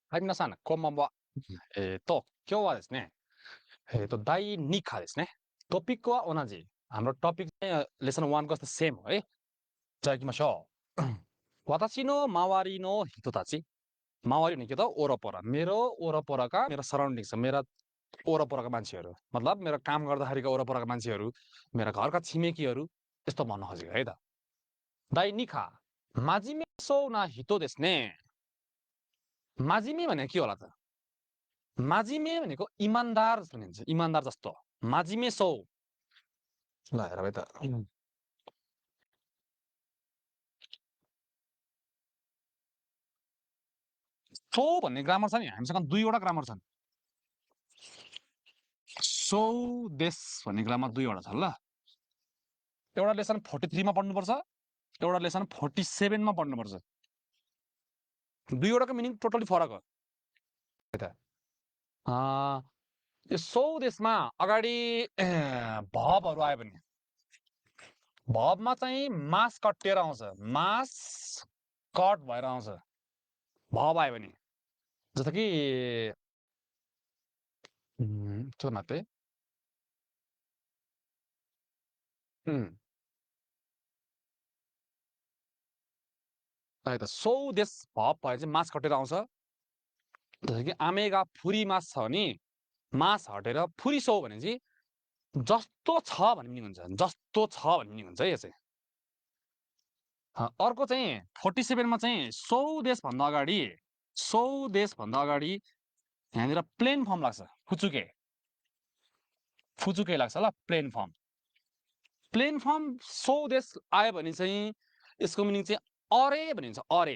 はい、皆さん、こんばんは。今日はですね、第2課ですね。トピックは同じ。トピック、レッスン1がセーム。じゃあ行きましょう。私の周りの人たち、周りの人वरपर मेरो वरपरका मेरो सराउन्डिङ्स मेरा वरपरका मान्छेहरू मतलब मेरो काम गर्दाखेरिका वरपरका मान्छेहरू मेरा घरका छिमेकीहरू यस्तो भन्न खोजेको है त दाइ निखा माजिमे सौ ना हितो देस्ने माजिमे भने के होला त माजिमे भनेको इमान्दार भनिन्छ इमान्दार जस्तो माजिमे सौ ल हेर है त सौ भन्ने ग्रामर छ नि हामीसँग दुईवटा ग्रामर छन् सौ देश भन्ने ग्रामर दुईवटा छ ल एउटा लेसन 43 मा पढ्नुपर्छ एउटा लेसन 47 मा पढ्नुपर्छ दुईवटाको मिनिङ टोटली फरक हो यो सौ देशमा अगाडि भवहरू आयो भने भवमा चाहिँ मास कटिएर आउँछ मास कट भएर आउँछ भव आयो भने जस्तो कि त्यो मात्रै सौ देश भव भए चाहिँ मास कटेर आउँछ जस्तो कि आमेगा फुरी मास छ भने मास हटेर फुरी सौ भने चाहिँ जस्तो छ भन्ने मिनिङ हुन्छ जस्तो छ भन्ने मिनिङ हुन्छ है यो चाहिँ अर्को चाहिँ 47 मा चाहिँ सौ देशभन्दा अगाडि यहाँनिर प्लेन फर्म लाग्छ फुचुके लाग्छ ल प्लेन फर्म सौ देश आयो भने चाहिँ यसको मिनिङ चाहिँ अरे भनिन्छ अरे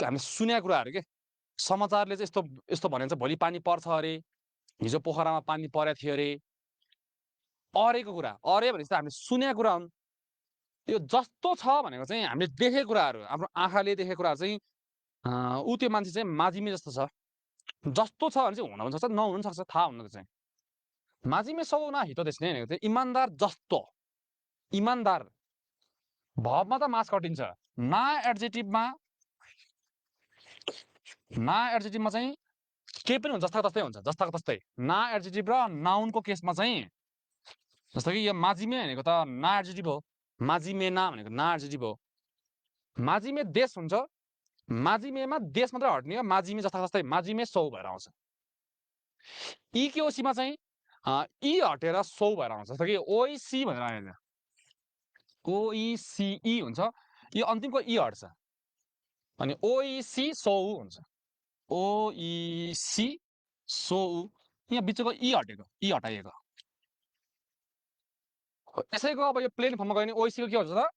हामी सुनेको कुराहरू के समाचारले चाहिँ यस्तो यस्तो भनिन्छ भोलि पानी पर्छ अरे हिजो पोखरामा पानी परेको थियो अरे अरेको कुरा अरे भनेपछि हामीले सुनेको कुरा हुन् यो जस्तो छ भनेको चाहिँ हामीले देखेको कुराहरू हाम्रो आँखाले देखेको कुराहरू चाहिँ ऊ त्यो मान्छे चाहिँ माजिमे जस्तो छ जस्तो छ भने चाहिँ हुन पनि सक्छ नहुन सक्छ थाहा हुन चाहिँ माजिमे सौ न हितो देख्ने भनेको चाहिँ इमान्दार जस्तो इमान्दार भवमा त मास कटिन्छ ना एडजेक्टिभमा चाहिँ केही पनि हुन्छ जस्ताको तस्तै ना एडजेक्टिभ र नाउनको केसमा चाहिँ जस्तो कि यो माजिमे भनेको त ना एडजेक्टिभ हो माजिमे ना भनेको ना एडजेक्टिभ हो माजिमे देश हुन्छ माजिमेमा देश मात्रै हट्ने हो माजिमे जस्ता माजिमे सौ भएर आउँछ इकेओसीमा चाहिँ इ हटेर सौ भएर आउँछ जस्तो कि ओइसी भनेर आयो ओइसिई हुन्छ यो अन्तिमको इ हट्छ अनि ओइसी सौ हुन्छ ओइसी सौ यहाँ बिचको इ हटाइएको यसैको अब यो प्लेन फर्ममा गयो भने ओइसीको के हुन्छ त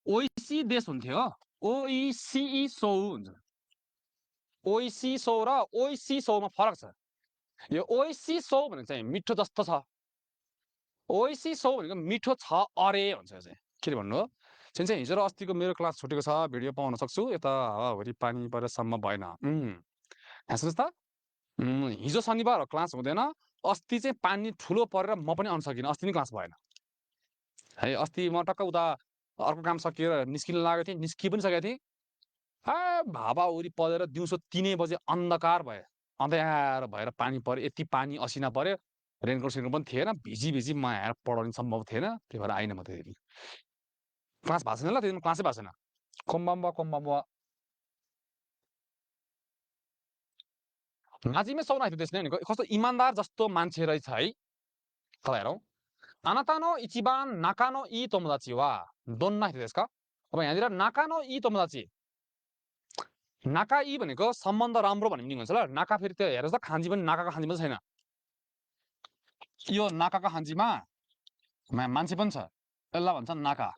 ओइसी देश हुन्थ्यो ओइसिई सौ हुन्छ ओइसी सौ र ओइसी सौमा फरक छ यो ओइसी सौ भनेको चाहिँ मिठो जस्तो छ ओइसी सौ भनेको मिठो छ अरे भन्छ यो चाहिँ के भन्नु हो चाहिँ हिजो र अस्तिको मेरो क्लास छुटेको छ भिडियो पाउन सक्छु यता हावाहुरी पानी परेसम्म भएन यहाँ सुन्नुहोस् त हिजो शनिबार क्लास हुँदैन अस्ति चाहिँ पानी ठुलो परेर म पनि आउन सकिनँ अस्ति नै क्लास भएन है अस्ति म टक्क उता अर्को काम सकिएर निस्किन लागेको थिएँ निस्कि पनि सकेको थिएँ भावाहुरी परेर दिउँसो 3 बजे अन्धकार भयो अँध्यारो भएर पानी पऱ्यो यति पानी असिना पऱ्यो रेनकोट सेनकोट पनि थिएन भिजी म यहाँ पढाउने सम्भव थिएन त्यही भएर आइन म त्यति क्लास भएको छैन ल त्यति क्लासै भएको छैन कोम्बाम्बा माजिमे सौना हितो देश भनेको कस्तो इमान्दार जस्तो मान्छे रहेछ है त हेरौँ आनातानो इचिबान नाकानो इ तोमोदाची वा दोन्ना हितो देश का अब यहाँनिर नाकानो इ तोमोदाची नाका इ भनेको सम्बन्ध राम्रो भन्ने मिनिङ हुन्छ ल नाका फेरि त्यो हेर्नुहोस् त खान्जी पनि नाकाको खान्जी पनि छैन यो नाकाको खान्जीमा मान्छे पनि छ यसलाई भन्छ नाका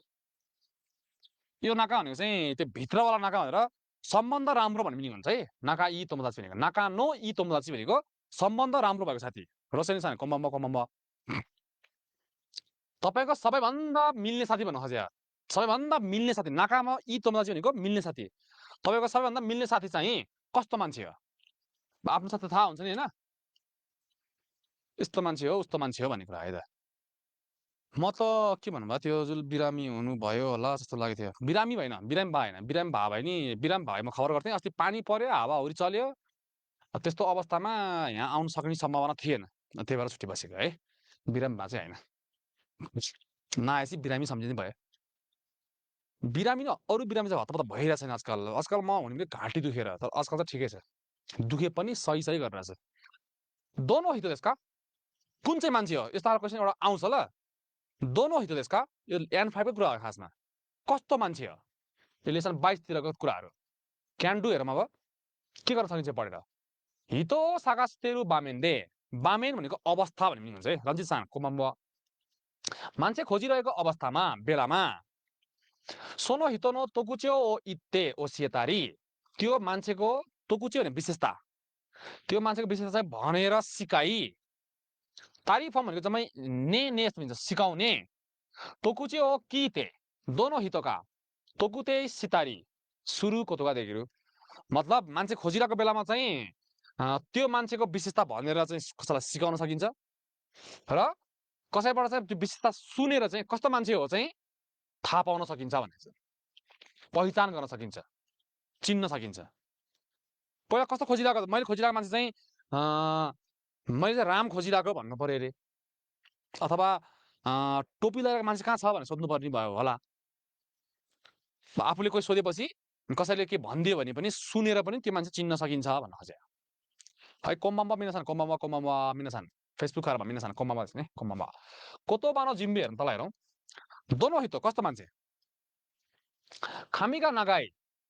यो नाका भनेको चाहिँ त्यो भित्रवाला नाका भनेर सम्बन्ध राम्रो भन्ने मिनिङ हुन्छ है नाका इ तोमोदाची भनेको नाका नो इ तोमोदाची भनेको सम्बन्ध राम्रो भएको साथी रोसेनी सानो कोम्बाम्बा तपाईँको सबैभन्दा मिल्ने साथी भन्नु खोजे सबैभन्दा मिल्ने साथी नाकामा इ तोमोदाची भनेको मिल्ने साथी तपाईँको सबैभन्दा मिल्ने साथी चाहिँ कस्तो मान्छे हो आफ्नो साथी थाहा हुन्छ नि होइन यस्तो मान्छे हो उस्तो मान्छे हो भन्ने कुरा है त म त के भन्नुभयो त्यो जुन बिरामी हुनुभयो होला जस्तो लागेको थियो बिरामी भएन बिरामी भएन बिरामी भए नि बिरामी भए म खबर गर्थेँ अस्ति पानी पर्यो हावाहुरी चल्यो त्यस्तो अवस्थामा यहाँ आउन सक्ने सम्भावना थिएन, त्यही भएर छुट्टी बसेको है, बिरामीमा चाहिँ होइन। नआएपछि बिरामी सम्झिने भयो। बिरामी न अरू बिरामी चाहिँ हतपत भइरहेको छैन आजकल। आजकल म भने घाँटी दुखेर, तर आजकल चाहिँ ठिकै छ, दुखे पनि सही सही गरिरहेछ। दोनो हित देशका कुन चाहिँ मान्छे हो यस्तो क्वेसन एउटा आउँछ ल। दोनो हित देशका यो N5 को कुरा हो खासमा। कस्तो मान्छे हो यो लेसन 22 कुराहरू क्यान डु हेरौँ। अब के गर्न सकिन्छ पढेर। हितो सागास्तेरु बामेन्दे, बामेन भनेको अवस्था भन्ने मिनिङ हुन्छ है। रञ्जित सान कोमाम्बुवा मान्छे खोजिरहेको अवस्थामा बेलामा सोनो हितोनो तोकुच्यो ओ इत्ते ओ सिएतारी, त्यो मान्छेको तोकुच्यो भने विशेषता, त्यो मान्छेको विशेषता चाहिँ भनेर सिकाई। तारिफ भनेको जम्मै ने भन्छ सिकाउने। तोकुच्यो ओ किते दोनो हितोका तोकुते सितारी सुरु कोतोका देगिरु, मतलब मान्छे खोजिरहेको बेलामा चाहिँ त्यो मान्छेको विशेषता भनेर चाहिँ कसैलाई सिकाउन सकिन्छ र कसैबाट चाहिँ त्यो विशेषता सुनेर चाहिँ कस्तो मान्छे हो चाहिँ थाहा पाउन सकिन्छ भन्ने चाहिँ पहिचान गर्न सकिन्छ, चिन्न सकिन्छ। पहिला कस्तो खोजिरहेको, मैले खोजिरहेको मान्छे चाहिँ मैले चाहिँ राम खोजिरहेको भन्नु पर्यो अरे, अथवा टोपी लगाएको मान्छे कहाँ छ भनेर सोध्नुपर्ने भयो होला। आफूले कोही सोधेपछि कसैले के भनिदियो भने पनि सुनेर पनि त्यो मान्छे चिन्न सकिन्छ भन्न खोजे है। कोम्बाम्बा मिनासान, कोम्बाम्बा मिनासान, फेसबुक खाएर मिनासान कोम्बाम्बाですね, कोम्बाम्बा कोतोबानो जिम्बे हेर्नु तल हेरौँ। दोनो हितो कस्तो मान्छे। खामीगा नागाई,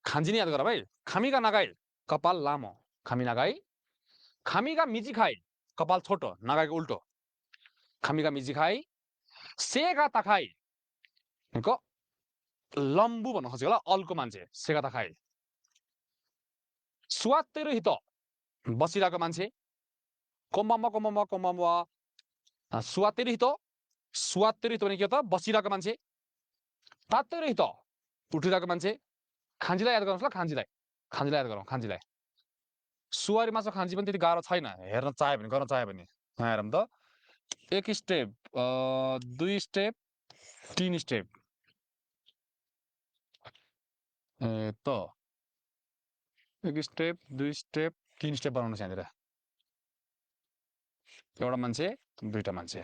खान्जी याद गर भाइ। खामीगा नागाई कपाल लामो, खामी नागाई। खामीगा मिजी खाई कपाल छोटो, नागाईको उल्टो। खामीगा मिजी खाई सेगा ताखाई भनेको लम्बु भन्न खोजेको होला, अल्को मान्छे सेगा ताखाई। सुवात्तेरु हितो बसिरहेको मान्छे। कोम्बाम्बा सुवात्तेरु हितो, सुवात्तेरु हितो भने के हो त बसिरहेको मान्छे। तात्तेरु हितो उठिरहेको मान्छे। खान्जीलाई याद गर्नुहोस् ल, खान्जीलाई याद गरौँ। खान्जीलाई सुवारी माछा खान्जी पनि त्यति गाह्रो छैन, हेर्न चाह्यो भने गर्न चाह्यो भने। हेरौँ त, एक स्टेप, दुई स्टेप, तीन स्टेप त एक स्टेप, दुई स्टेप, तीन स्टेप बनाउनु छ यहाँनिर। एउटा मान्छे, दुईटा मान्छे।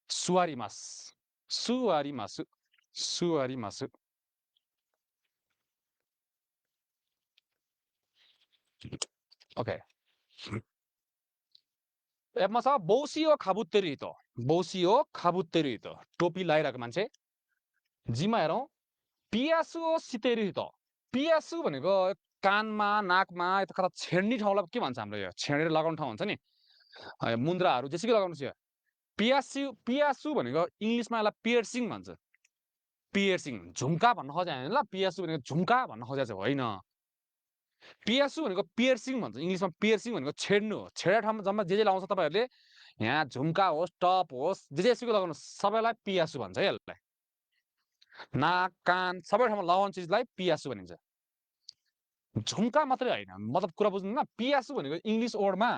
सुवारी मास, सुवारी मासु, सुवारी मासु। ओके, एपमा छ बौसियो खाबुत्तेरी हितो, बौसियो खाबुत्तेरी हितो टोपी लगाइरहेको मान्छे। जीमा हेरौँ पियासु सितेरी हितो। पियासु भनेको कानमा नाकमा यता कता छेड्ने ठाउँलाई के भन्छ हाम्रो, यो छेडेर लगाउने ठाउँ हुन्छ नि, मुन्द्राहरू जेसुकै लगाउनु छ। पियासु, पियासु भनेको इङ्ग्लिसमा यसलाई पियर्सिङ भन्छ। पियर्सिङ झुम्का भन्न खोजे होइन ल, पियासु भनेको झुम्का भन्न खोजेको चाहिँ होइन। पियासु भनेको पियर्सिङ भन्छ इङ्ग्लिसमा। पियर्सिङ भनेको छेड्नु हो। छेडा ठाउँमा जम्मा जे लाउँछ तपाईँहरूले, यहाँ झुम्का होस्, टप होस्, जेसुकै लगाउनु सबैलाई पियासु भन्छ है। यसलाई नाक कान सबै ठाउँमा लगाउने चिजलाई पियासु भनिन्छ। झुम्का मात्रै होइन, मतलब कुरा बुझ्नु न। पियासु भनेको इङ्ग्लिस वर्डमा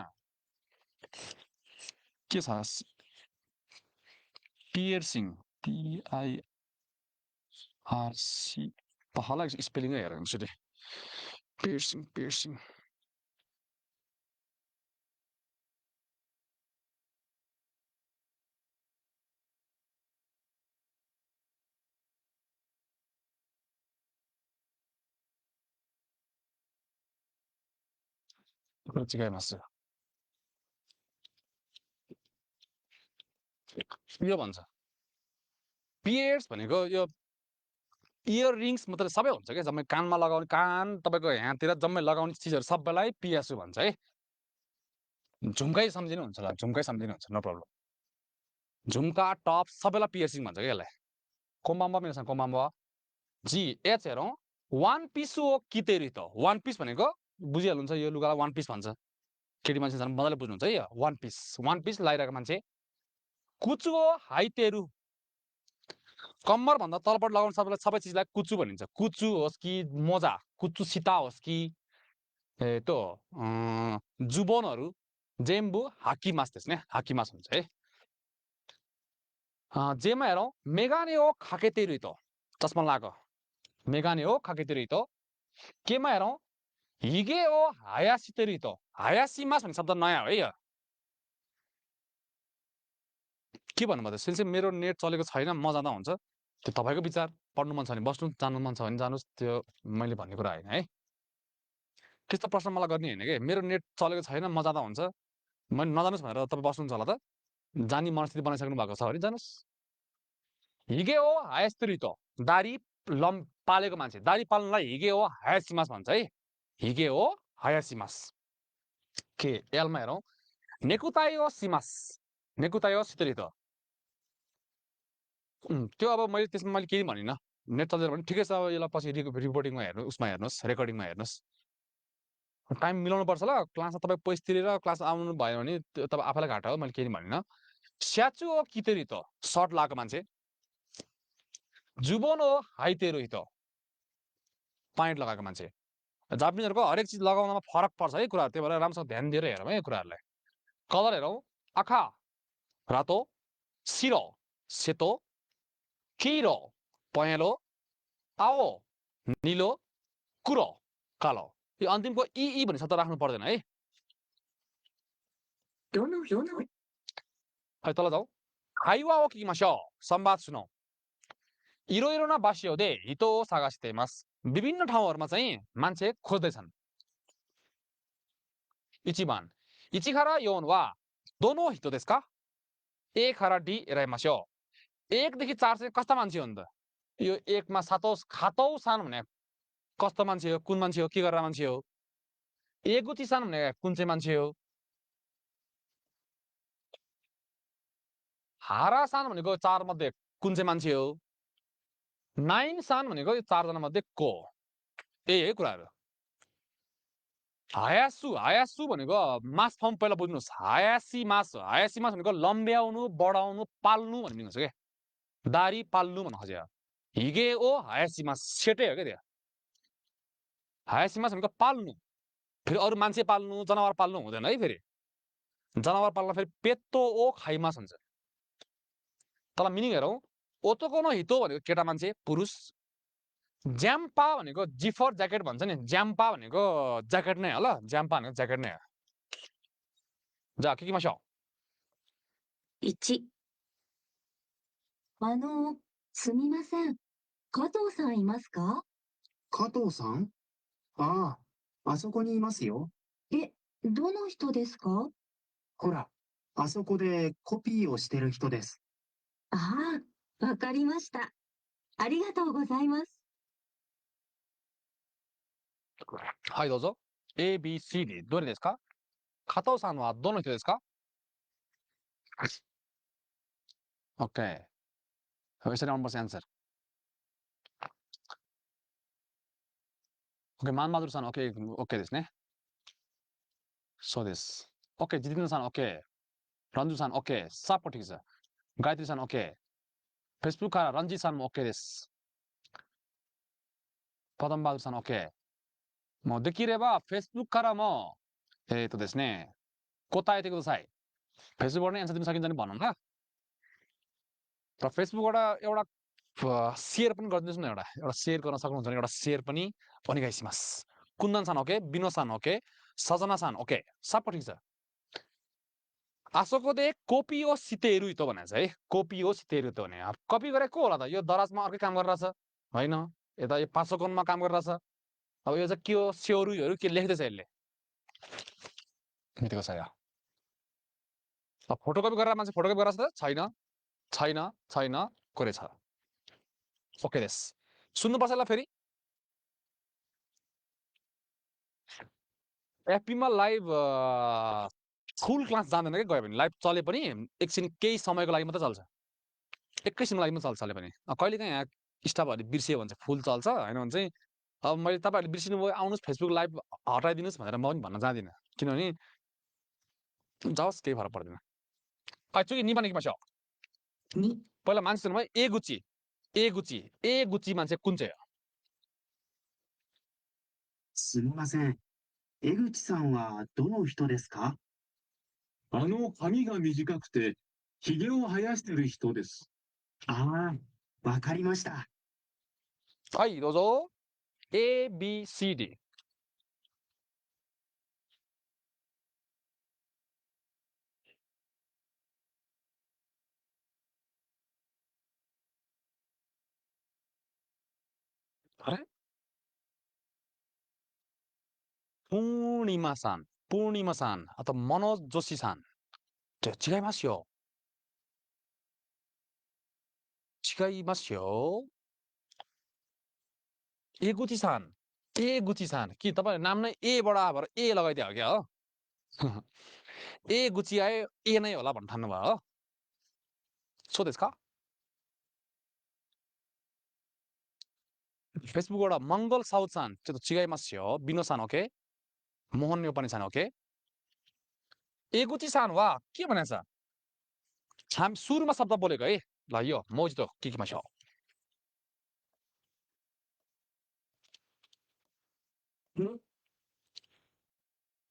के छ, पियर्सिङ, पिआइआरसी तहलाई स्पेलिङै हेरेर हुन्छ नि। पियर्सिङ, पियर्सिङ चिकाइमासु यो भन्छ। पियर्स भनेको यो इयर रिङ्स मात्रै सबै हुन्छ क्या, जम्मै कानमा लगाउने, कान तपाईँको यहाँतिर जम्मै लगाउने चिजहरू सबैलाई पियासु भन्छ है। झुम्कै सम्झिनु हुन्छ ल, झुम्कै सम्झिनु हुन्छ, नो प्रब्लम। झुम्का टप सबैलाई पियर्सिङ भन्छ क्या यसलाई। कोम्बाम्बा मिनसँग कोम्बाम्बा जी एच हेरौँ। वान पिस हो कितेरी त, वान पिस भनेको बुझिहाल्नुहुन्छ, यो लुगालाई वान पिस भन्छ। केटी मान्छे झन् मजाले बुझ्नुहुन्छ है। यो वान पिस, वान पिस लगाइरहेको मान्छे। कुचु हो हाइतेरु, कम्मरभन्दा तलपट लगाउने सबैलाई सबै चिजलाई कुचु भनिन्छ। कुचु होस् कि मोजा, कुचु सिता होस् कि त्यो जुबोनहरू, जेम्बु हाकिमास त्यसने हाकिमास हुन्छ है। जेमा हेरौँ मेगाने हो खाकेतेरु त, चस्मा लगाएको मेगाने हो खाकेतेरु त। केमा हेरौँ 이게 아야시테리도 아야시마스 भन्ने शब्द नयाँ हो है यो के भन्नु भयो त मेरो नेट चलेको छैन म जाँदा हुन्छ त्यो तपाईँको विचार पढ्नु मन छ भने बस्नु जानु मन छ भने जानुस् त्यो मैले भन्ने कुरा हैन है त्यस्तो प्रश्न मलाई गर्ने हैन के मेरो नेट चलेको छैन म जाँदा हुन्छ मैले नजानुस् भनेर तपाईँ बस्नुहुन्छ होला त जानी मनस्थिति बनाइसक्नु भएको छ भने जानुस् हिगे हो हायस्त्रितो दारी पालेको मान्छे दारी पाल्नलाई हिगे हो हायासिमास भन्छ है हिगे हो हायासिमास के एलमा हेरौँ नेकुतायो सिमास नेकुतायो सितरितो त्यो अब मैले त्यसमा मैले केही भनिनँ नेट चल्दैन भने ठिकै छ अब यसलाई पछि रिपोर्टिङमा हेर्नु उसमा हेर्नुहोस् रेकर्डिङमा हेर्नुहोस् टाइम मिलाउनु पर्छ ल क्लासमा तपाईँ पैसा तिरेर क्लास आउनु भयो भने त्यो तपाईँ आफैलाई घाटा हो मैले केही भनिनँ स्याचु हो कितेरितो सर्ट लगाएको मान्छे जुबोन हो हाइतेरो हितो प्यान्ट लगाएको मान्छे जापानिजहरूको हरेक चिज लगाउनमा फरक पर्छ है कुरा त्यही भएर राम्रोसँग ध्यान दिएर हेरौँ है कुराहरूलाई कलर हेरौँ आखा रातो सिरो सेतो किरो पहेँलो आओ निलो कुरो कालो यो अन्तिमको ई भन्ने शब्द राख्नु पर्दैन है है तल जाउँ हाइवा हो किमासो संवाद सुनौ इरोइरोना बासियोदे हितो सागासितेमास विभिन्न ठाउँहरुमा चाहिँ मान्छे खोज्दैछन् इचिबान इचिखारा योन वा दोनो हितो देश का एक हरा डी एराइमास्यो एक देखि 4 चाहिँ कस्ता मान्छे हो नि त यो एकमा खातौ सान भने कस्तो मान्छे हो कुन मान्छे हो के गरेर मान्छे हो एगुची सान भने कुन चाहिँ मान्छे हो हारा सान भनेको 4 मध्ये कुन चाहिँ मान्छे हो 9 सान भनेको 4 जना मध्ये को यही है कुराहरु हायासु भनेको मास फर्म पहिला बुझ्नुस् हायासी मास भनेको लम्ब्याउनु बढाउनु पाल्नु भन्ने हुन्छ के दारी पाल्नु भन्न खोजे हिगे ओ हायासी मास सेटै हो के त्यो हायासी मास भनेको पाल्नु फेरि अरु मान्छे पाल्नु जनावर पाल्नु हुँदैन है फेरि जनावर पाल्न फेरि पेत्तो ओ खाइमास हुन्छ तल मिनिङ हेरौँ ओतोको न हितो भनेको केटा मान्छे पुरुष ज्याम्पा भनेको जिफर ज्याकेट भन्छ नि ज्याम्पा भनेको ज्याकेट नै हो ल ज्याम्पा भनेको ज्याकेट नै हो जा के मासो 1すみません。加藤さんいますか？加藤さん？ああ、あそこにいますよ。どの人ですか？ほら、あそこでコピーをしてる人です。ああ、わかりました。ありがとうございます。はいどうぞ ABCD どれですか加藤さんはどの人ですか OK Question number answer OK マンマドルさん OK ですねそうですOK ジティンさん OK ランジュさん OK サポティーズガイティさん OK フェイスブックからランジーさんも OK ですパダンバードルさん OK もうできれば Facebook からもですね答えてください फेसबुकबाट answer दिन सकिन्छ भने भनौँ ल र फेसबुकबाट एउटा शेयर पनि गरिदिनुहोस् न एउटा शेयर गर्न सक्नुहुन्छ भने एउटा शेयर पनि ओनेगाइसिमास कुन्दन सान ओके बिनो सान ओके सजना सान ओके सब ठिक छ आसोको दे कोपिओ सितेरु त भनेको छ है कोपिओ सितेरु त भने कपी गरे को होला त यो दराजमा अर्कै काम गरिरहेछ हैन यता यो पासोकोनमा काम गरिरहेछ अब यो चाहिँ के हो स्योरुहरू के लेख्दैछ यसले मितेको छ यो फोटोकपी गरेर मान्छे फोटोकपी गरेर छैन छैन छैन कोरे छ ओके देस सुन्नुपर्छ ल फेरि एफपीमा लाइभ फुल क्लास जाँदैन के गयो भने लाइभ चले पनि एकछिन केही समयको लागि मात्र चल्छ एकैछिनको लागि मात्र चल्छ भने कहिलेकाहीँ यहाँ स्टाफहरूले बिर्सियो भने चाहिँ फुल चल्छ हैन भने चाहिँ अब मैले तपाईहरुले बिर्सिनु भयो आउनुस् फेसबुक लाइभ हटाइदिनुस् भनेर म पनि भन्न जाँदिन किनभने जाओस् केही फरक पर्दैन काचुकी निबाने कि माछो नि पहिला मान्छे भयो ए गुची मान्छे कुन चाहिँ हो すみません。江口さんはどの人ですか？髪が短くて、髭を生やしてる人です。ああ、わかりました。はいどうぞ ABCD पूर्णिमा-सान, पूर्णिमा-सान अथवा मनोज जोशी-सान. 違いますよ。違いますよ。एगुची-सान, एगुची-सान. कि तपाईँ नाम नै ए बाट आयो भएर ए लगाइदियो हो क्या हो? ए गुची आयो ए नै होला भन्ने ठान्नु भयो हो? सो देश का? फेसबुकबाट मङ्गल साउथ-सान. ちょっと違いますよ。बिनो-सान ओके? मोहन न्यौपाने-सान ओके? एगुची-सान वा के भनेको छ? हामी सुरुमा शब्द बोलेको है. ल यो मोजितो के के माछौ.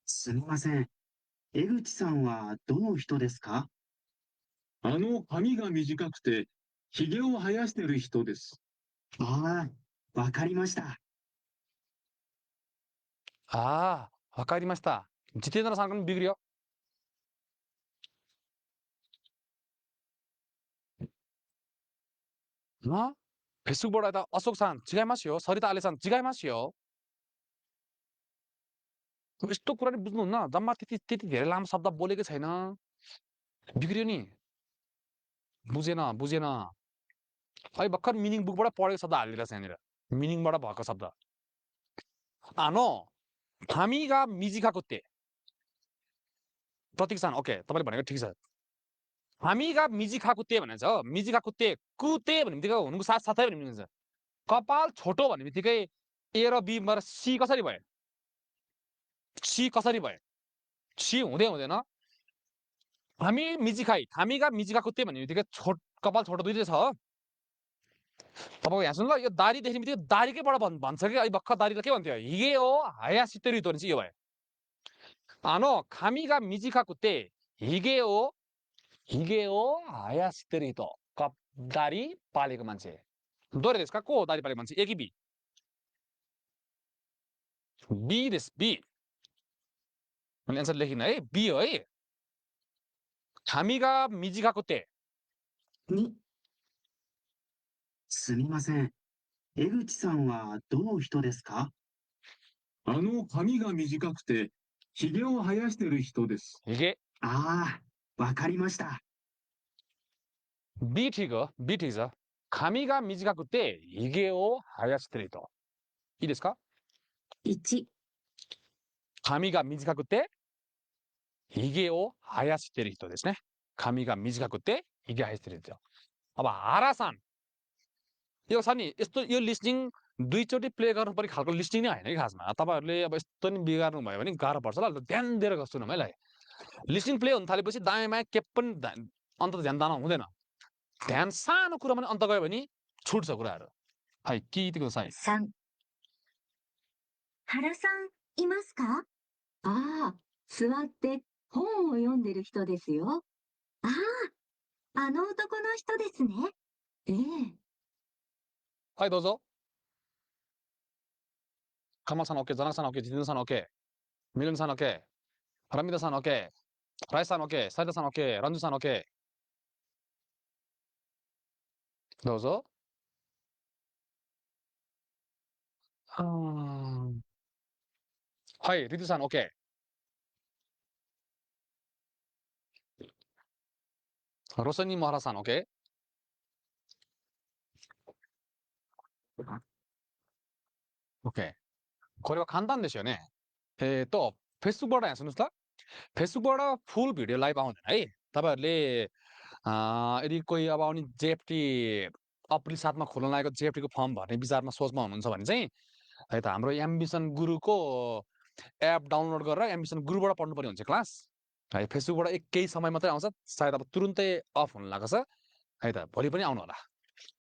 すみません。江口さんはどの人ですか？髪が短くて、髭を生やしてる人です。ああ、わかりました。 아, わかりました. जितेन्द्र-सान पनि बिग्रियो. ल फेसबुकबाट यता अशोक-सान 違いますよ. सरिता आले-सान 違いますよ. यस्तो कुरा नि बुझ्नुहुन्न. जम्मा त्यति धेरै लामो शब्द बोलेकै छैन. बिग्रियो नि. बुझेन. अहिले भर्खर मिनिङ बुकबाट पढेको शब्द हालिदिरहेछ यहाँनिर. मिनिङबाट भएको शब्द. हामीगा मिजिका कुत्ते. प्रतीक-सान ओके. तपाईले भनेको ठिक छ. हामीगा मिजिका कुत्ते भनेको छ. मिजिका कुत्ते कुते भन्ने बित्तिकै हुनुको साथसाथै भन्ने बित्तिकै कपाल छोटो भन्ने बित्तिकै ए र बी बाट सी कसरी भयो? सी कसरी भयो? सी हुँदैन. हामी हामीगा मिजिका कुत्ते भन्ने बित्तिकै कपाल छोटो दुईटै छ हो. तपाईको यहाँ सुन्नु ल, यो दारी देख्ने बित्तिकै दारीकैबाट भन्छ कि अहिले भर्खर दारीलाई के भन्थ्यो? हिगे हो हायासितेरितो भने चाहिँ यो भयो. खामीगा मिजिका कुत्ते हिगे हो हायासितेरितो. दारी पालेको मान्छे. दोरे देश का को हो दारी पालेको मान्छे? ए कि बी? बी देश बी. मैले एन्सर लेखिन है. बी हो है. खामीगा मिजिका कुत्ते. に、すみません。江口さんはどの人ですか？髪が短くて、髭を生やしてる人です。 हिगे. ああ、わかりました。 बी ठिक हो. बी ठिक छ. खामीगा मिजिका कुत्ते हिगे हो हायासितेरितो. ई देश का? 1、खामीगा मिजिका कुत्ते हिगे हो हायासितेरितो देश ने. खामीगा मिजिका कुत्ते हिगे हायासितेरितो. अब हारासान. यो छ नि यस्तो यो लिस्निङ दुईचोटि प्ले गर्नुपर्ने खालको लिस्निङ नै हैन कि खासमा. तपाईहरुले अब यस्तो नि बिगार्नु भयो भने गाह्रो पर्छ ल. ध्यान दिएर सुनौँ है ल. लिस्निङ प्ले हुन थालेपछि दायाँ बायाँ के पनि अन्त ध्यान दान हुँदैन. ध्यान सानो कुरा पनि अन्त गयो भने छुट्छ कुराहरु. हाइ के तिको साइ. 3、原さん、いますか？ああ、座って本を読んでる人ですよ。ああ、あの男の人ですね。ええ。はいどうぞ. 카mal-산 오케이, 자nak-산 오케이, 지든-산 오케이, 밀은-산 오케이, 라미다-산 오케이, 라이-산 오케이, 사이다-산 오케이, 란주-산 오케이. どうぞ.はい、리드-산 오케이. 로선님 하라-산 오케이. 오케이. これは簡単ですよね。फेसबुकबाट यहाँ सुन्नुस् त. फेसबुकबाट फुल भिडियो लाइभ आउँदैन है. तपाईहरुले यदि कोही अब आउने जेएफटी अप्रिल 7 मा खोल्न लागेको जेएफटी को फर्म भर्ने विचारमा सोचमा हुनुहुन्छ भने चाहिँ है त हाम्रो एम्बिसन गुरुको एप डाउनलोड गरेर एम्बिसन गुरुबाट पढ्नु पर्ने हुन्छ क्लास. है फेसबुकबाट केही समय मात्रै आउँछ. सायद अब तुरुन्तै अफ हुन लागेको छ. है त भोलि पनि आउनु होला.